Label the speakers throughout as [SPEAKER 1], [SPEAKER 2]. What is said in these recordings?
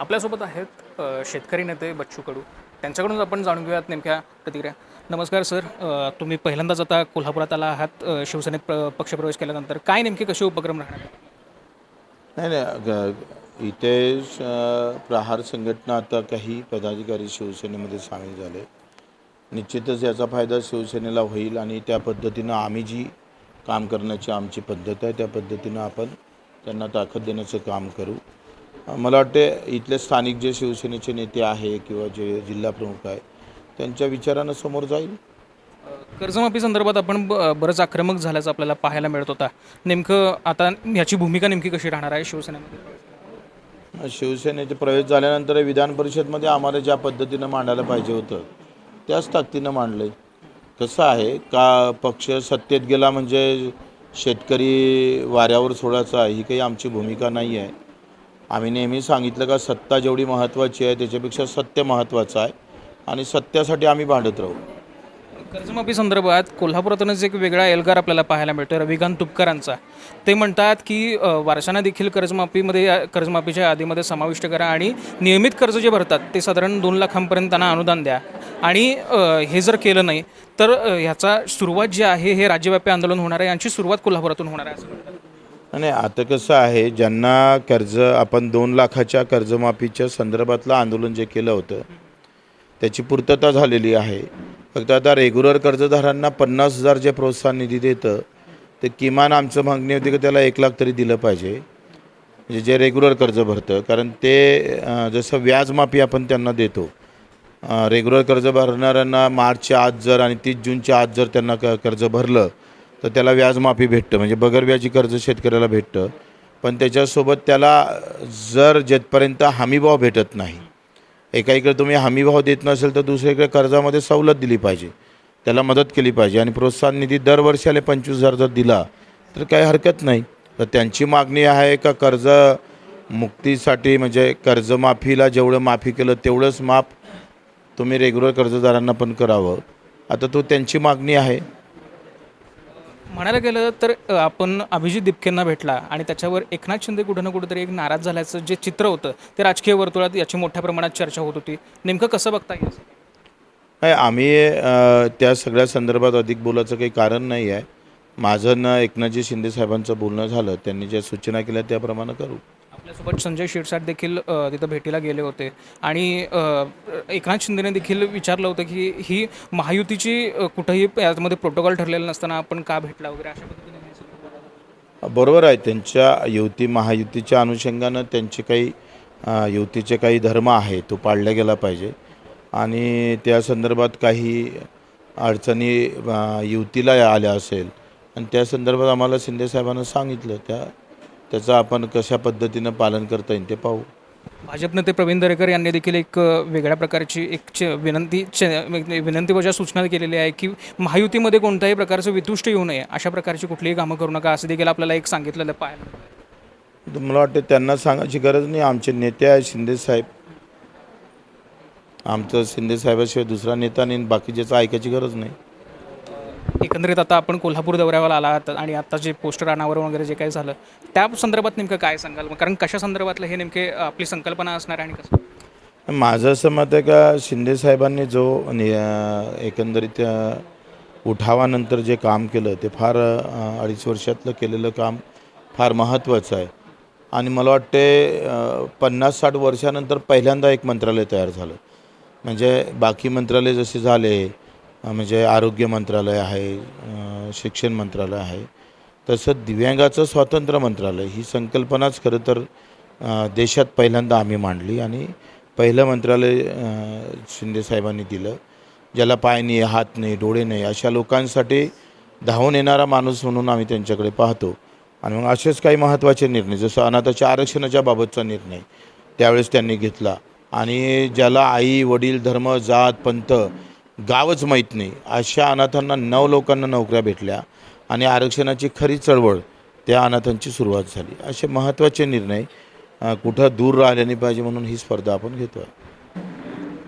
[SPEAKER 1] आपल्यासोबत आहेत शेतकरी नेते बच्चू कडू. त्यांच्याकडून आपण जाणून घेऊयात नेमक्या प्रतिक्रिया. नमस्कार सर, तुम्ही पहिल्यांदाच आता कोल्हापुरात आला आहात शिवसेनेत पक्षप्रवेश केल्यानंतर. काय नेमके कसे उपक्रम राहणार आहेत?
[SPEAKER 2] नाही नाही इथे प्रहार संघटना आता काही पदाधिकारी शिवसेनेमध्ये सामील झाले. निश्चितच याचा फायदा शिवसेनेला होईल आणि त्या पद्धतीनं आम्ही जी काम करण्याची आमची पद्धत आहे त्या पद्धतीनं आपण त्यांना ताकद देण्याचं काम करू. मला वाटते इथले स्थानिक जे शिवसेनेचे नेते आहे किंवा जे जिल्हा प्रमुख आहे त्यांच्या विचारानं समोर जाईल.
[SPEAKER 1] कर्जमाफी संदर्भात आपण बरंच आक्रमक झाल्याचं आपल्याला पाहायला मिळत होता. नेमकं आता याची भूमिका नेमकी कशी राहणार आहे शिवसेनेमध्ये?
[SPEAKER 2] शिवसेनेचे प्रवेश झाल्यानंतर विधान परिषदमध्ये आम्हाला ज्या पद्धतीनं मांडायला पाहिजे होतं त्याच ताकदीनं मांडलं आहे. कसं आहे का पक्ष सत्तेत गेला म्हणजे शेतकरी वाऱ्यावर सोडायचा ही काही आमची भूमिका नाही आहे. आम्ही नेहमी सांगितलं का सत्ता जेवढी महत्त्वाची आहे त्याच्यापेक्षा सत्य महत्त्वाचं आहे आणि सत्यासाठी आम्ही भांडत राहू.
[SPEAKER 1] कर्जमाफी संदर्भात कोल्हापुरातूनच एक वेगळा एल्गार आपल्याला पाहायला मिळतो रविकांत तुपकरांचा. ते म्हणतात की वारसांना देखील कर्जमाफीच्या यादीमध्ये समाविष्ट करा आणि नियमित कर्ज जे भरतात ते साधारण 2 लाखांपर्यंत त्यांना अनुदान द्या. आणि हे जर केलं नाही तर ह्याचा सुरुवात जी आहे हे राज्यव्यापी आंदोलन होणार आहे. यांची सुरुवात कोल्हापुरातून होणार आहे असं म्हणतात.
[SPEAKER 2] आणि आता कसं आहे ज्यांना कर्ज आपण 2 लाखाच्या कर्जमाफीच्या संदर्भातलं आंदोलन जे केलं होतं त्याची पूर्तता झालेली आहे. फक्त आता रेग्युलर कर्जदारांना 50,000 जे प्रोत्साहन निधी देतं ते किमान आमचं मागणी होती की त्याला 1 लाख तरी दिलं पाहिजे, म्हणजे जे रेग्युलर कर्ज भरतं. कारण ते जसं व्याजमाफी आपण त्यांना देतो रेग्युलर कर्ज भरणाऱ्यांना मार्चच्या आत जर आणि 30 जूनच्या आत जर त्यांना कर्ज भरलं तर त्याला व्याजमाफी भेटतं, म्हणजे बगरव्याजी कर्ज शेतकऱ्याला भेटतं. पण त्याच्यासोबत त्याला जर जेथपर्यंत हमीभाव भेटत नाही, एकाकडे तुम्ही हमीभाव देत नसेल तर दुसरीकडे कर्जामध्ये सवलत दिली पाहिजे, त्याला मदत केली पाहिजे. आणि प्रोत्साहन निधी दरवर्षाला 25,000 जर दिला तर काही हरकत नाही. तर त्यांची मागणी आहे का कर्ज मुक्तीसाठी म्हणजे कर्जमाफीला जेवढं माफी केलं तेवढंच माफ तुम्ही रेग्युलर कर्जदारांना पण करावं. आता तो त्यांची मागणी आहे.
[SPEAKER 1] म्हणायला गेलं तर आपण अभिजित दिपकेंना भेटला आणि त्याच्यावर एकनाथ शिंदे कुठं ना कुठंतरी एक नाराज झाल्याचं जे चित्र होतं ते राजकीय वर्तुळात याची मोठ्या प्रमाणात चर्चा होत होती. नेमकं कसं बघता येईल?
[SPEAKER 2] नाही आम्ही त्या सगळ्या संदर्भात अधिक बोलायचं काही कारण नाही आहे. माझं ना एकनाथजी शिंदे साहेबांचं बोलणं झालं, त्यांनी ज्या सूचना केल्या त्याप्रमाणे करू.
[SPEAKER 1] आपल्यासोबत संजय शिरसाट देखील तिथं भेटीला गेले होते आणि एकनाथ शिंदेने देखील विचारलं होतं की ही महायुतीची कुठंही यामध्ये प्रोटोकॉल ठरलेलं नसताना आपण का भेटला वगैरे अशा पद्धतीने
[SPEAKER 2] बरोबर आहे, त्यांच्या महायुतीच्या अनुषंगानं त्यांचे काही युतीचे काही धर्म आहे तो पाळला गेला पाहिजे. आणि त्या संदर्भात काही अडचणी युतीला आल्या असेल आणि त्या संदर्भात आम्हाला शिंदेसाहेबांना सांगितलं, त्याचं आपण कशा पद्धतीनं पालन करता येईल ते पाहू.
[SPEAKER 1] भाजप नेते प्रवीण दरेकर यांनी देखील एक वेगळ्या प्रकारची विनंतीवजा सूचना केलेली आहे की महायुतीमध्ये कोणत्याही प्रकारचं वितुष्ट येऊ नये, अशा प्रकारची कुठलीही कामं करू नका असं देखील आपल्याला एक सांगितलेलं पाहायला मिळालं.
[SPEAKER 2] मला वाटतं त्यांना सांगायची गरज नाही. आमचे नेते आहे शिंदेसाहेब, आमचं शिंदेसाहेबाशिवाय दुसरा नेता नाही, बाकीच्याचं ऐकायची गरज नाही.
[SPEAKER 1] एकंदरीत आता आपण कोल्हापूर दौऱ्यावर आला आहात आणि आता जे पोस्टर अनावर वगैरे जे काही झालं त्या संदर्भात नेमकं काय सांगाल? कारण कशा संदर्भातलं हे नेमके आपली संकल्पना असणार आणि कसं?
[SPEAKER 2] माझं असं मत आहे का शिंदेसाहेबांनी जो एकंदरीत उठावानंतर जे काम केलं ते फार 2.5 वर्षातलं केलेलं काम फार महत्त्वाचं आहे. आणि मला वाटते 50-60 वर्षानंतर पहिल्यांदा एक मंत्रालय तयार झालं. म्हणजे बाकी मंत्रालय जसे झाले म्हणजे आरोग्य मंत्रालय आहे, शिक्षण मंत्रालय आहे, तसं दिव्यांगाचं स्वातंत्र्य मंत्रालय ही संकल्पनाच खरं तर देशात पहिल्यांदा आम्ही मांडली. आणि पहिलं मंत्रालय शिंदेसाहेबांनी दिलं, ज्याला पाय नाही, हात नाही, डोळे नाही अशा लोकांसाठी धावून येणारा माणूस म्हणून आम्ही त्यांच्याकडे पाहतो. आणि मग असेच काही महत्त्वाचे निर्णय जसं अनाथाच्या आरक्षणाच्या बाबतचा निर्णय त्यावेळेस त्यांनी घेतला. आणि ज्याला आई वडील धर्म जात पंथ गावच माहीत नाही अशा अनाथांना 9 लोकांना नोकऱ्या भेटल्या आणि आरक्षणाची खरी चळवळ त्या अनाथांची सुरुवात झाली. असे महत्त्वाचे निर्णय कुठं दूर राहिले नाही पाहिजे म्हणून ही स्पर्धा आपण घेतो आहे.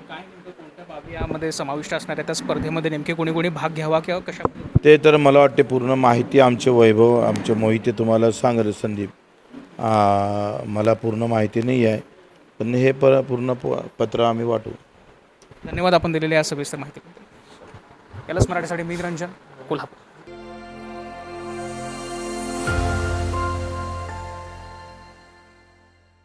[SPEAKER 1] काय नेमकं कोणत्या बाबी यामध्ये समाविष्ट असणार आहे त्या स्पर्धेमध्ये? नेमके कोणी कोणी भाग घ्यावा किंवा कशा?
[SPEAKER 2] ते तर मला वाटते पूर्ण माहिती आमचे वैभव आमचे मोहिते तुम्हाला सांगेल संदीप. मला पूर्ण माहिती नाही आहे. पण हे पूर्ण पत्र आम्ही वाटू.
[SPEAKER 1] धन्यवाद आपण दिलेल्या या सविस्तर माहिती. यालाच मराठीसाठी मी रंजन, कोल्हापूर.